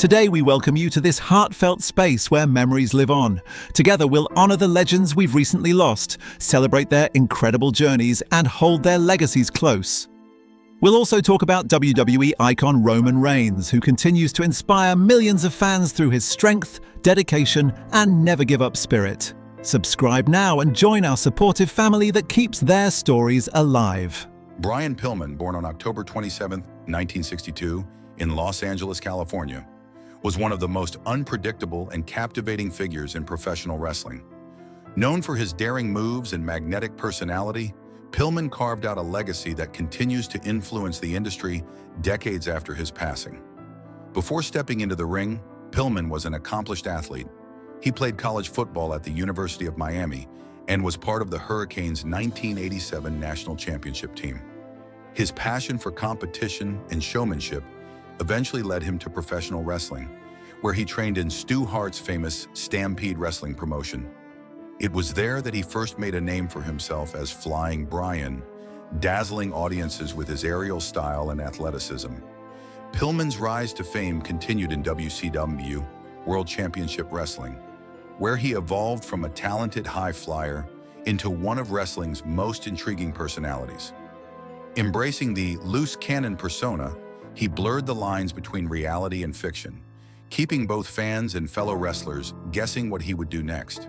Today we welcome you to this heartfelt space where memories live on. Together we'll honor the legends we've recently lost, celebrate their incredible journeys, and hold their legacies close. We'll also talk about WWE icon Roman Reigns, who continues to inspire millions of fans through his strength, dedication, and never-give-up spirit. Subscribe now and join our supportive family that keeps their stories alive. Brian Pillman, born on October 27, 1962, in Los Angeles, California, was one of the most unpredictable and captivating figures in professional wrestling. Known for his daring moves and magnetic personality, Pillman carved out a legacy that continues to influence the industry decades after his passing. Before stepping into the ring, Pillman was an accomplished athlete. He played college football at the University of Miami and was part of the Hurricanes' 1987 national championship team. His passion for competition and showmanship eventually led him to professional wrestling, where he trained in Stu Hart's famous Stampede Wrestling promotion. It was there that he first made a name for himself as Flying Brian, dazzling audiences with his aerial style and athleticism. Pillman's rise to fame continued in WCW, World Championship Wrestling, where he evolved from a talented high flyer into one of wrestling's most intriguing personalities. Embracing the loose cannon persona, he blurred the lines between reality and fiction, keeping both fans and fellow wrestlers guessing what he would do next.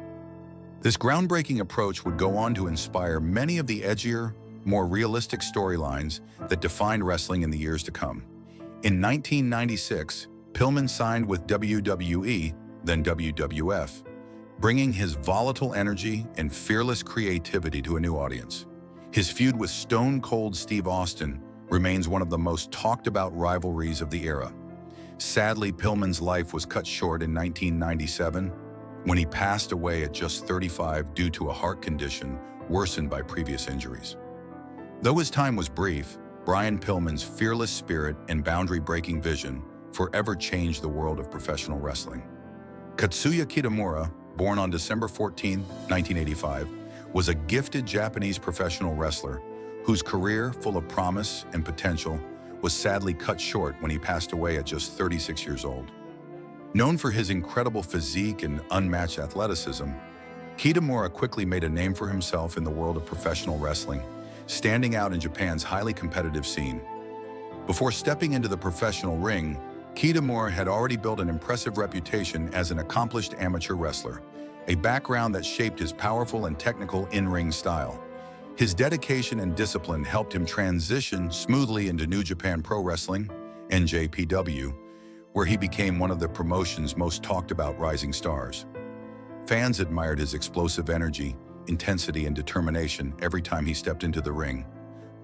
This groundbreaking approach would go on to inspire many of the edgier, more realistic storylines that defined wrestling in the years to come. In 1996, Pillman signed with WWE, then WWF, bringing his volatile energy and fearless creativity to a new audience. His feud with Stone Cold Steve Austin remains one of the most talked-about rivalries of the era. Sadly, Pillman's life was cut short in 1997 when he passed away at just 35 due to a heart condition worsened by previous injuries. Though his time was brief, Brian Pillman's fearless spirit and boundary-breaking vision forever changed the world of professional wrestling. Katsuya Kitamura, born on December 14, 1985, was a gifted Japanese professional wrestler whose career, full of promise and potential, was sadly cut short when he passed away at just 36 years old. Known for his incredible physique and unmatched athleticism, Kitamura quickly made a name for himself in the world of professional wrestling, standing out in Japan's highly competitive scene. Before stepping into the professional ring, Kitamura had already built an impressive reputation as an accomplished amateur wrestler, a background that shaped his powerful and technical in-ring style. His dedication and discipline helped him transition smoothly into New Japan Pro Wrestling, NJPW, where he became one of the promotion's most talked-about rising stars. Fans admired his explosive energy, intensity, and determination every time he stepped into the ring.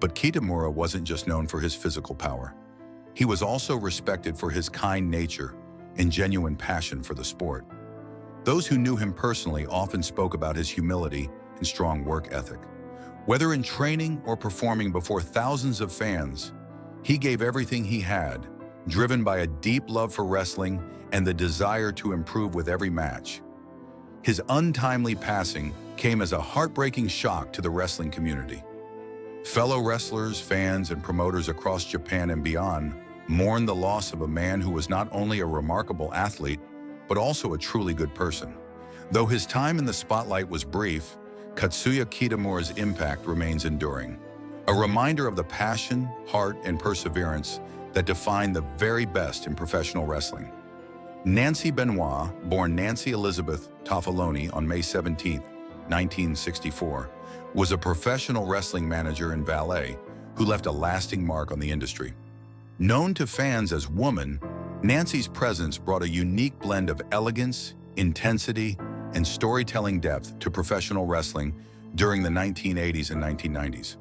But Kitamura wasn't just known for his physical power. He was also respected for his kind nature and genuine passion for the sport. Those who knew him personally often spoke about his humility and strong work ethic. Whether in training or performing before thousands of fans, he gave everything he had, driven by a deep love for wrestling and the desire to improve with every match. His untimely passing came as a heartbreaking shock to the wrestling community. Fellow wrestlers, fans, and promoters across Japan and beyond mourned the loss of a man who was not only a remarkable athlete, but also a truly good person. Though his time in the spotlight was brief, Katsuya Kitamura's impact remains enduring, a reminder of the passion, heart, and perseverance that define the very best in professional wrestling. Nancy Benoit, born Nancy Elizabeth Toffaloni on May 17, 1964, was a professional wrestling manager and valet who left a lasting mark on the industry. Known to fans as Woman, Nancy's presence brought a unique blend of elegance, intensity, and storytelling depth to professional wrestling during the 1980s and 1990s.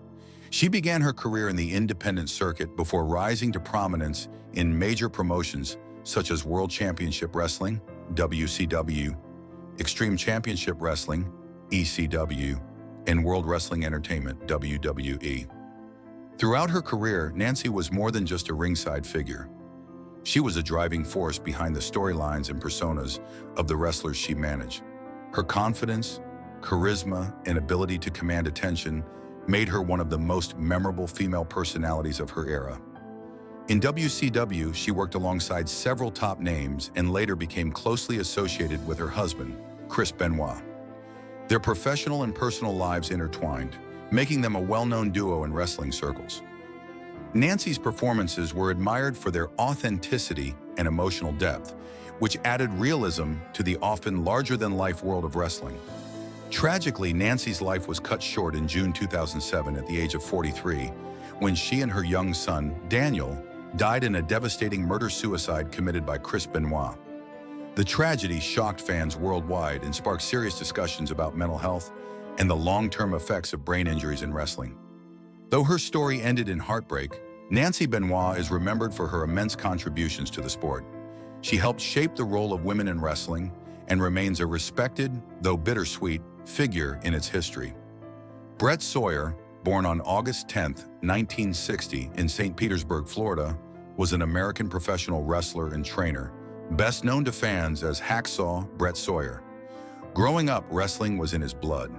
She began her career in the independent circuit before rising to prominence in major promotions such as World Championship Wrestling, WCW, Extreme Championship Wrestling, ECW, and World Wrestling Entertainment, WWE. Throughout her career, Nancy was more than just a ringside figure. She was a driving force behind the storylines and personas of the wrestlers she managed. Her confidence, charisma, and ability to command attention made her one of the most memorable female personalities of her era. In WCW, she worked alongside several top names and later became closely associated with her husband, Chris Benoit. Their professional and personal lives intertwined, making them a well-known duo in wrestling circles. Nancy's performances were admired for their authenticity and emotional depth, which added realism to the often larger-than-life world of wrestling. Tragically, Nancy's life was cut short in June 2007 at the age of 43, when she and her young son, Daniel, died in a devastating murder-suicide committed by Chris Benoit. The tragedy shocked fans worldwide and sparked serious discussions about mental health and the long-term effects of brain injuries in wrestling. Though her story ended in heartbreak, Nancy Benoit is remembered for her immense contributions to the sport. She helped shape the role of women in wrestling and remains a respected, though bittersweet, figure in its history. Brett Sawyer, born on August 10, 1960 in St. Petersburg, Florida, was an American professional wrestler and trainer, best known to fans as Hacksaw Brett Sawyer. Growing up, wrestling was in his blood.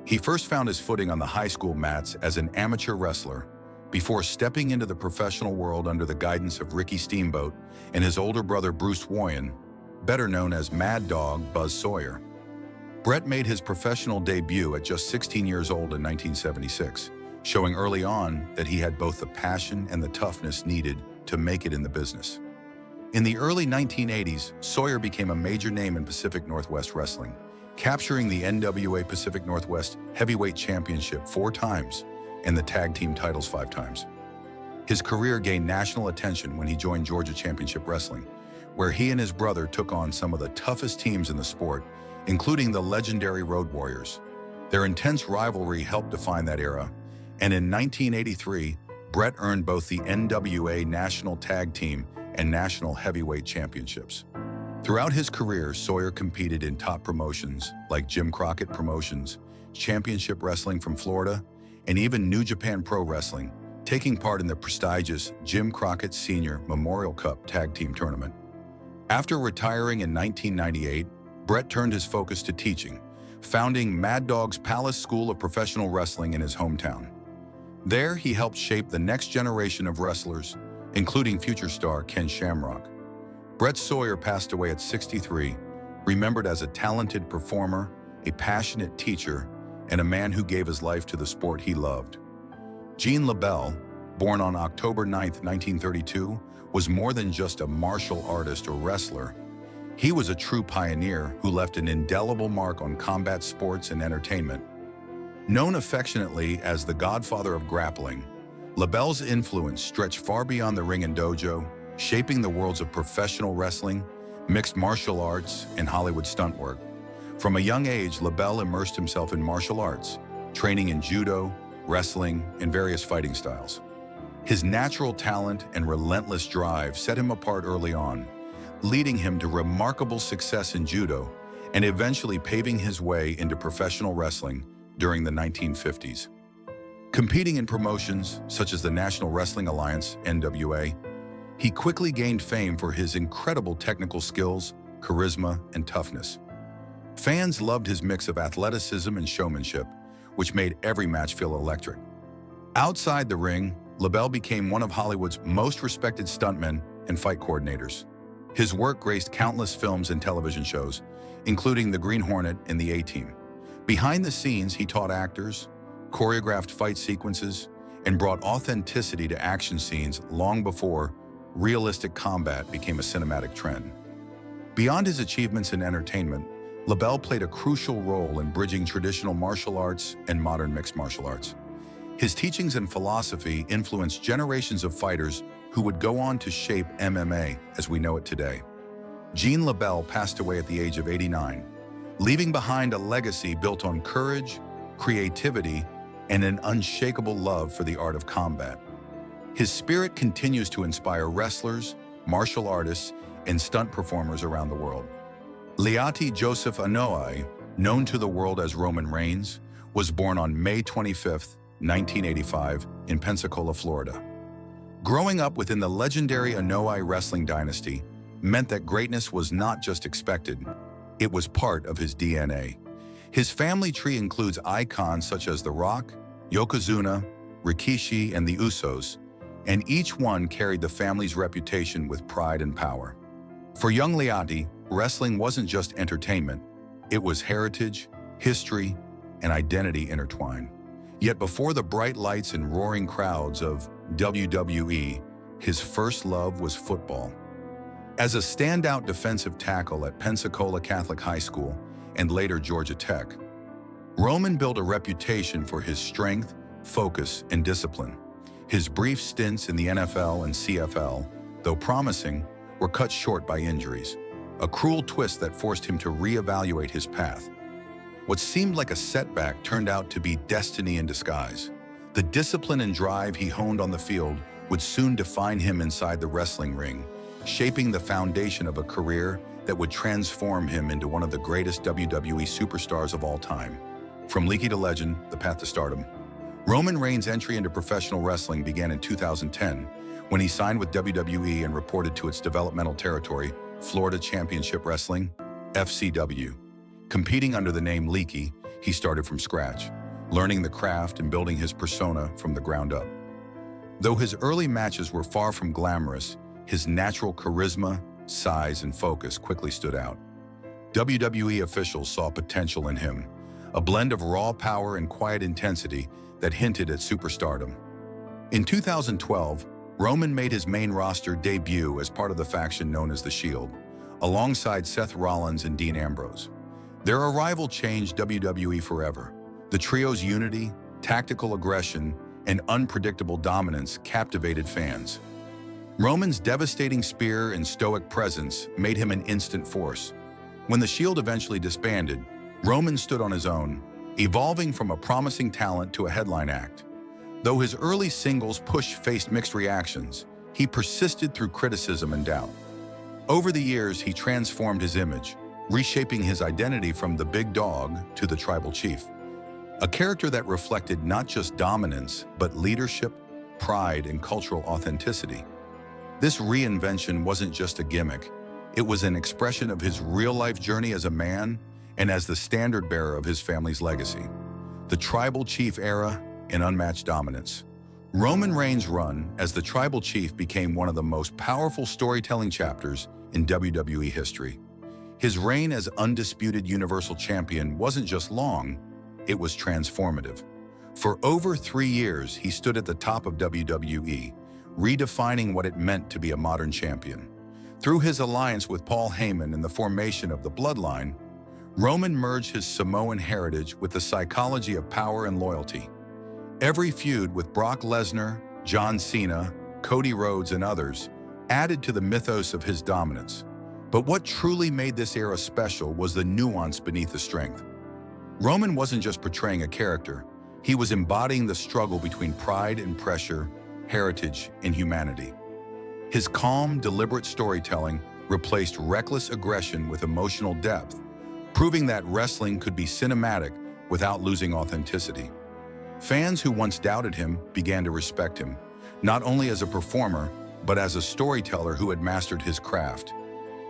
He first found his footing on the high school mats as an amateur wrestler before stepping into the professional world under the guidance of Ricky Steamboat and his older brother Bruce Warren, better known as Mad Dog Buzz Sawyer. Brett made his professional debut at just 16 years old in 1976, showing early on that he had both the passion and the toughness needed to make it in the business. In the early 1980s, Sawyer became a major name in Pacific Northwest wrestling, capturing the NWA Pacific Northwest Heavyweight Championship 4 times and the tag team titles 5 times. His career gained national attention when he joined Georgia Championship Wrestling, where he and his brother took on some of the toughest teams in the sport, including the legendary Road Warriors. Their intense rivalry helped define that era, and in 1983, Brett earned both the NWA National Tag Team and National Heavyweight Championships. Throughout his career, Sawyer competed in top promotions like Jim Crockett Promotions, Championship Wrestling from Florida, and even New Japan Pro Wrestling, taking part in the prestigious Jim Crockett Senior Memorial Cup Tag Team Tournament. After retiring in 1998, Brett turned his focus to teaching, founding Mad Dog's Palace School of Professional Wrestling in his hometown. There, he helped shape the next generation of wrestlers, including future star Ken Shamrock. Brett Sawyer passed away at 63, remembered as a talented performer, a passionate teacher, and a man who gave his life to the sport he loved. Gene LeBell, born on October 9, 1932, was more than just a martial artist or wrestler. He was a true pioneer who left an indelible mark on combat sports and entertainment. Known affectionately as the Godfather of Grappling, LeBell's influence stretched far beyond the ring and dojo, shaping the worlds of professional wrestling, mixed martial arts, and Hollywood stunt work. From a young age, LeBell immersed himself in martial arts, training in judo, wrestling, and various fighting styles. His natural talent and relentless drive set him apart early on, leading him to remarkable success in judo and eventually paving his way into professional wrestling during the 1950s. Competing in promotions such as the National Wrestling Alliance, NWA, he quickly gained fame for his incredible technical skills, charisma, and toughness. Fans loved his mix of athleticism and showmanship, which made every match feel electric. Outside the ring, LeBell became one of Hollywood's most respected stuntmen and fight coordinators. His work graced countless films and television shows, including The Green Hornet and The A-Team. Behind the scenes, he taught actors, choreographed fight sequences, and brought authenticity to action scenes long before realistic combat became a cinematic trend. Beyond his achievements in entertainment, LeBell played a crucial role in bridging traditional martial arts and modern mixed martial arts. His teachings and philosophy influenced generations of fighters who would go on to shape MMA as we know it today. Gene LeBell passed away at the age of 89, leaving behind a legacy built on courage, creativity, and an unshakable love for the art of combat. His spirit continues to inspire wrestlers, martial artists, and stunt performers around the world. Leati Joseph Anoa'i, known to the world as Roman Reigns, was born on May 25, 1985, in Pensacola, Florida. Growing up within the legendary Anoa'i wrestling dynasty meant that greatness was not just expected, it was part of his DNA. His family tree includes icons such as The Rock, Yokozuna, Rikishi, and the Usos, and each one carried the family's reputation with pride and power. For young Leonti, wrestling wasn't just entertainment, it was heritage, history, and identity intertwined. Yet before the bright lights and roaring crowds of WWE, his first love was football. As a standout defensive tackle at Pensacola Catholic High School and later Georgia Tech, Roman built a reputation for his strength, focus, and discipline. His brief stints in the NFL and CFL, though promising, were cut short by injuries, a cruel twist that forced him to reevaluate his path. What seemed like a setback turned out to be destiny in disguise. The discipline and drive he honed on the field would soon define him inside the wrestling ring, shaping the foundation of a career that would transform him into one of the greatest WWE superstars of all time. From leaky to legend, the path to stardom. Roman Reigns' entry into professional wrestling began in 2010, when he signed with WWE and reported to its developmental territory, Florida Championship Wrestling, FCW. Competing under the name Leaky, he started from scratch, learning the craft and building his persona from the ground up. Though his early matches were far from glamorous, his natural charisma, size, and focus quickly stood out. WWE officials saw potential in him, a blend of raw power and quiet intensity that hinted at superstardom. In 2012, Roman made his main roster debut as part of the faction known as The Shield, alongside Seth Rollins and Dean Ambrose. Their arrival changed WWE forever. The trio's unity, tactical aggression, and unpredictable dominance captivated fans. Roman's devastating spear and stoic presence made him an instant force. When the Shield eventually disbanded, Roman stood on his own, evolving from a promising talent to a headline act. Though his early singles push faced mixed reactions, he persisted through criticism and doubt. Over the years, he transformed his image, reshaping his identity from the big dog to the tribal chief, a character that reflected not just dominance, but leadership, pride, and cultural authenticity. This reinvention wasn't just a gimmick. It was an expression of his real-life journey as a man and as the standard-bearer of his family's legacy. The tribal chief era and unmatched dominance. Roman Reigns' run as the tribal chief became one of the most powerful storytelling chapters in WWE history. His reign as undisputed Universal Champion wasn't just long, it was transformative. For over 3 years, he stood at the top of WWE, redefining what it meant to be a modern champion. Through his alliance with Paul Heyman and the formation of the Bloodline, Roman merged his Samoan heritage with the psychology of power and loyalty. Every feud with Brock Lesnar, John Cena, Cody Rhodes, and others added to the mythos of his dominance. But what truly made this era special was the nuance beneath the strength. Roman wasn't just portraying a character, he was embodying the struggle between pride and pressure, heritage and humanity. His calm, deliberate storytelling replaced reckless aggression with emotional depth, proving that wrestling could be cinematic without losing authenticity. Fans who once doubted him began to respect him, not only as a performer, but as a storyteller who had mastered his craft.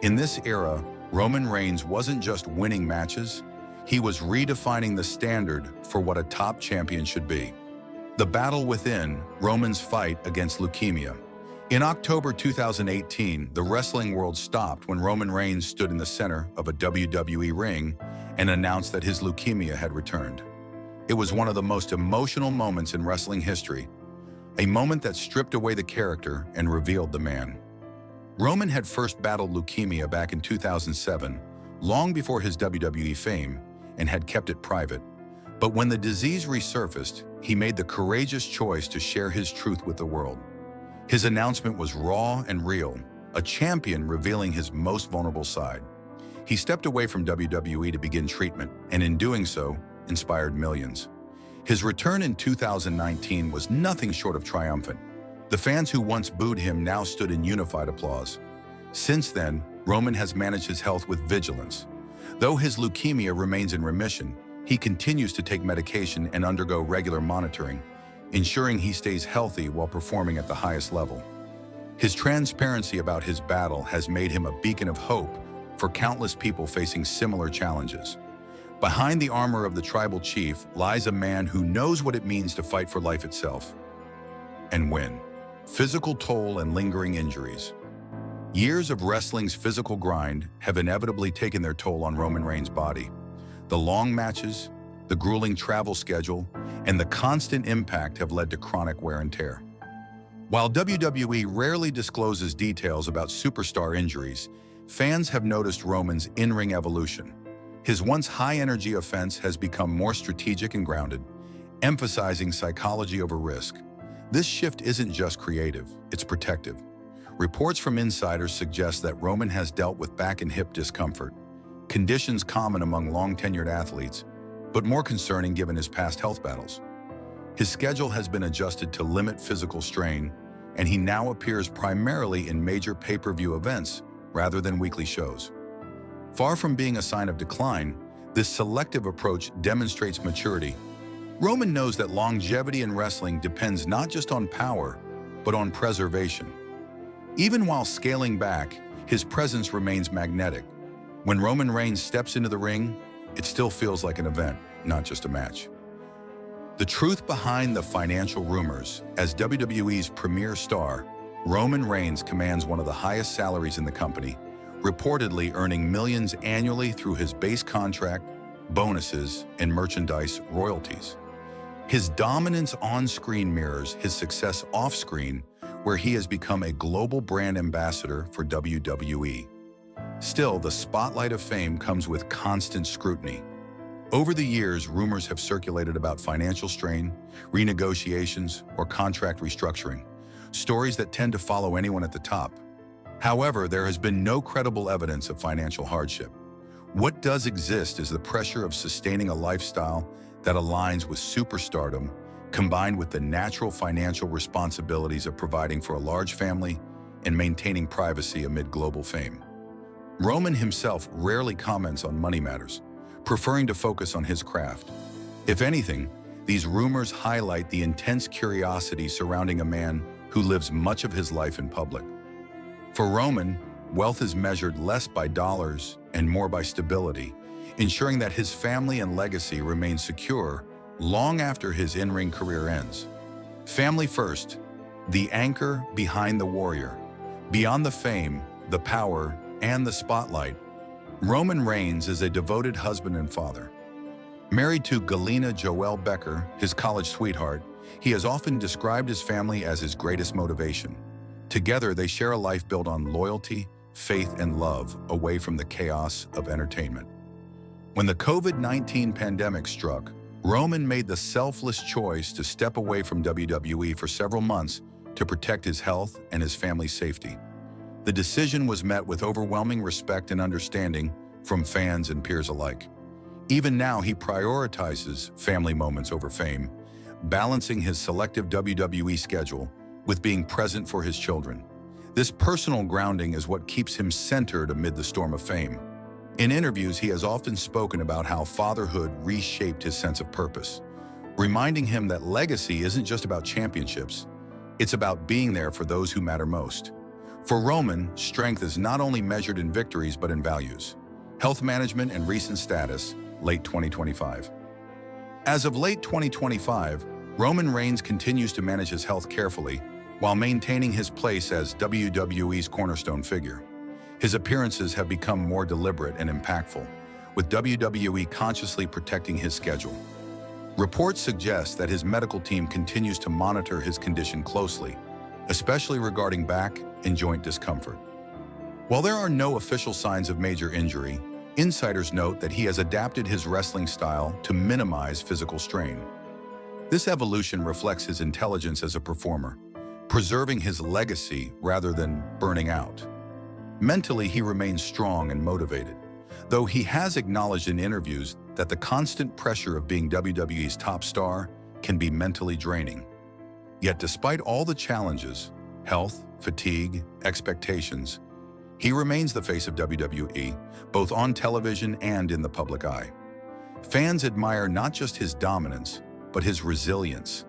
In this era, Roman Reigns wasn't just winning matches, he was redefining the standard for what a top champion should be. The battle within, Roman's fight against leukemia. In October 2018, the wrestling world stopped when Roman Reigns stood in the center of a WWE ring and announced that his leukemia had returned. It was one of the most emotional moments in wrestling history, a moment that stripped away the character and revealed the man. Roman had first battled leukemia back in 2007, long before his WWE fame, and had kept it private. But when the disease resurfaced, he made the courageous choice to share his truth with the world. His announcement was raw and real, a champion revealing his most vulnerable side. He stepped away from WWE to begin treatment, and in doing so, inspired millions. His return in 2019 was nothing short of triumphant. The fans who once booed him now stood in unified applause. Since then, Roman has managed his health with vigilance. Though his leukemia remains in remission, he continues to take medication and undergo regular monitoring, ensuring he stays healthy while performing at the highest level. His transparency about his battle has made him a beacon of hope for countless people facing similar challenges. Behind the armor of the tribal chief lies a man who knows what it means to fight for life itself and win. Physical toll and lingering injuries. Years of wrestling's physical grind have inevitably taken their toll on Roman Reigns' body. The long matches, the grueling travel schedule, and the constant impact have led to chronic wear and tear. While WWE rarely discloses details about superstar injuries, fans have noticed Roman's in-ring evolution. His once high-energy offense has become more strategic and grounded, emphasizing psychology over risk. This shift isn't just creative, it's protective. Reports from insiders suggest that Roman has dealt with back and hip discomfort, conditions common among long-tenured athletes, but more concerning given his past health battles. His schedule has been adjusted to limit physical strain, and he now appears primarily in major pay-per-view events rather than weekly shows. Far from being a sign of decline, this selective approach demonstrates maturity. Roman knows that longevity in wrestling depends not just on power, but on preservation. Even while scaling back, his presence remains magnetic. When Roman Reigns steps into the ring, it still feels like an event, not just a match. The truth behind the financial rumors: as WWE's premier star, Roman Reigns commands one of the highest salaries in the company, reportedly earning millions annually through his base contract, bonuses, and merchandise royalties. His dominance on-screen mirrors his success off-screen, where he has become a global brand ambassador for WWE. Still, the spotlight of fame comes with constant scrutiny. Over the years, rumors have circulated about financial strain, renegotiations, or contract restructuring, stories that tend to follow anyone at the top. However, there has been no credible evidence of financial hardship. What does exist is the pressure of sustaining a lifestyle that aligns with superstardom, combined with the natural financial responsibilities of providing for a large family and maintaining privacy amid global fame. Roman himself rarely comments on money matters, preferring to focus on his craft. If anything, these rumors highlight the intense curiosity surrounding a man who lives much of his life in public. For Roman, wealth is measured less by dollars and more by stability, ensuring that his family and legacy remain secure long after his in-ring career ends. Family first, the anchor behind the warrior. Beyond the fame, the power, and the spotlight, Roman Reigns is a devoted husband and father. Married to Galina Joelle Becker, his college sweetheart, he has often described his family as his greatest motivation. Together, they share a life built on loyalty, faith, and love, away from the chaos of entertainment. When the COVID-19 pandemic struck, Roman made the selfless choice to step away from WWE for several months to protect his health and his family's safety. The decision was met with overwhelming respect and understanding from fans and peers alike. Even now, he prioritizes family moments over fame, balancing his selective WWE schedule with being present for his children. This personal grounding is what keeps him centered amid the storm of fame. In interviews, he has often spoken about how fatherhood reshaped his sense of purpose, reminding him that legacy isn't just about championships, it's about being there for those who matter most. For Roman, strength is not only measured in victories but in values, health management, and recent status, late 2025. As of late 2025, Roman Reigns continues to manage his health carefully while maintaining his place as WWE's cornerstone figure. His appearances have become more deliberate and impactful, with WWE consciously protecting his schedule. Reports suggest that his medical team continues to monitor his condition closely, especially regarding back and joint discomfort. While there are no official signs of major injury, insiders note that he has adapted his wrestling style to minimize physical strain. This evolution reflects his intelligence as a performer, preserving his legacy rather than burning out. Mentally, he remains strong and motivated, though he has acknowledged in interviews that the constant pressure of being WWE's top star can be mentally draining. Yet despite all the challenges, health, fatigue, expectations, he remains the face of WWE, both on television and in the public eye. Fans admire not just his dominance, but his resilience,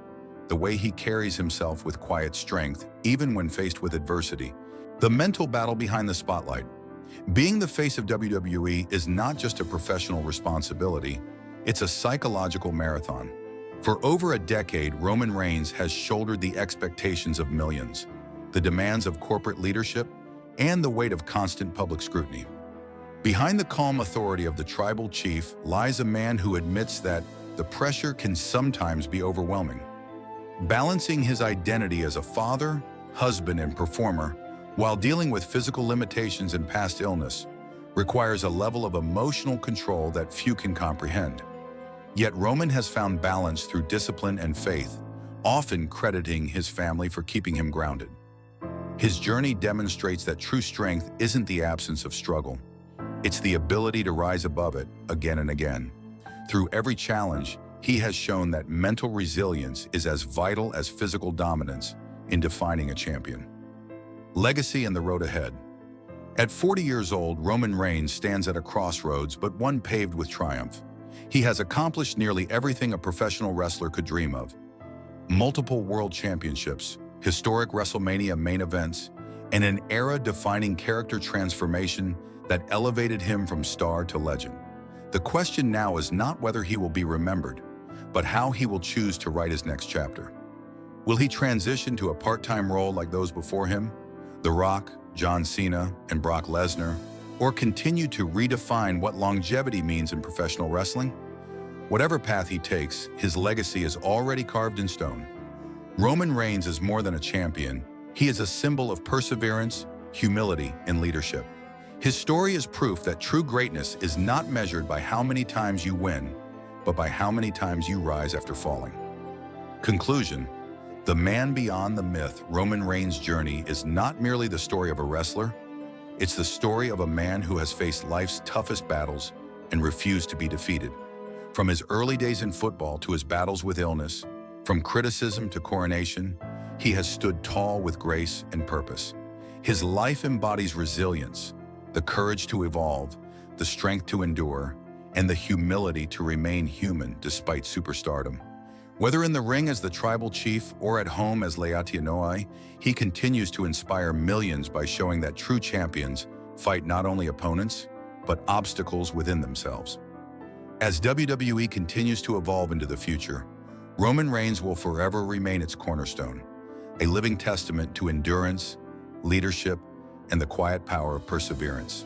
the way he carries himself with quiet strength, even when faced with adversity. The mental battle behind the spotlight. Being the face of WWE is not just a professional responsibility, it's a psychological marathon. For over a decade, Roman Reigns has shouldered the expectations of millions, the demands of corporate leadership, and the weight of constant public scrutiny. Behind the calm authority of the tribal chief lies a man who admits that the pressure can sometimes be overwhelming. Balancing his identity as a father, husband, and performer while dealing with physical limitations and past illness requires a level of emotional control that few can comprehend. Yet Roman has found balance through discipline and faith, often crediting his family for keeping him grounded. His journey demonstrates that true strength isn't the absence of struggle. It's the ability to rise above it again and again. Through every challenge, he has shown that mental resilience is as vital as physical dominance in defining a champion. Legacy and the road ahead. At 40 years old, Roman Reigns stands at a crossroads, but one paved with triumph. He has accomplished nearly everything a professional wrestler could dream of. Multiple world championships, historic WrestleMania main events, and an era-defining character transformation that elevated him from star to legend. The question now is not whether he will be remembered, but how he will choose to write his next chapter. Will he transition to a part-time role like those before him, The Rock, John Cena, and Brock Lesnar, or continue to redefine what longevity means in professional wrestling? Whatever path he takes, his legacy is already carved in stone. Roman Reigns is more than a champion. He is a symbol of perseverance, humility, and leadership. His story is proof that true greatness is not measured by how many times you win, but by how many times you rise after falling. Conclusion: the man beyond the myth, Roman Reigns' journey is not merely the story of a wrestler, it's the story of a man who has faced life's toughest battles and refused to be defeated. From his early days in football to his battles with illness, from criticism to coronation, he has stood tall with grace and purpose. His life embodies resilience, the courage to evolve, the strength to endure, and the humility to remain human despite superstardom. Whether in the ring as the tribal chief or at home as Benoit, he continues to inspire millions by showing that true champions fight not only opponents, but obstacles within themselves. As WWE continues to evolve into the future, Roman Reigns will forever remain its cornerstone, a living testament to endurance, leadership, and the quiet power of perseverance.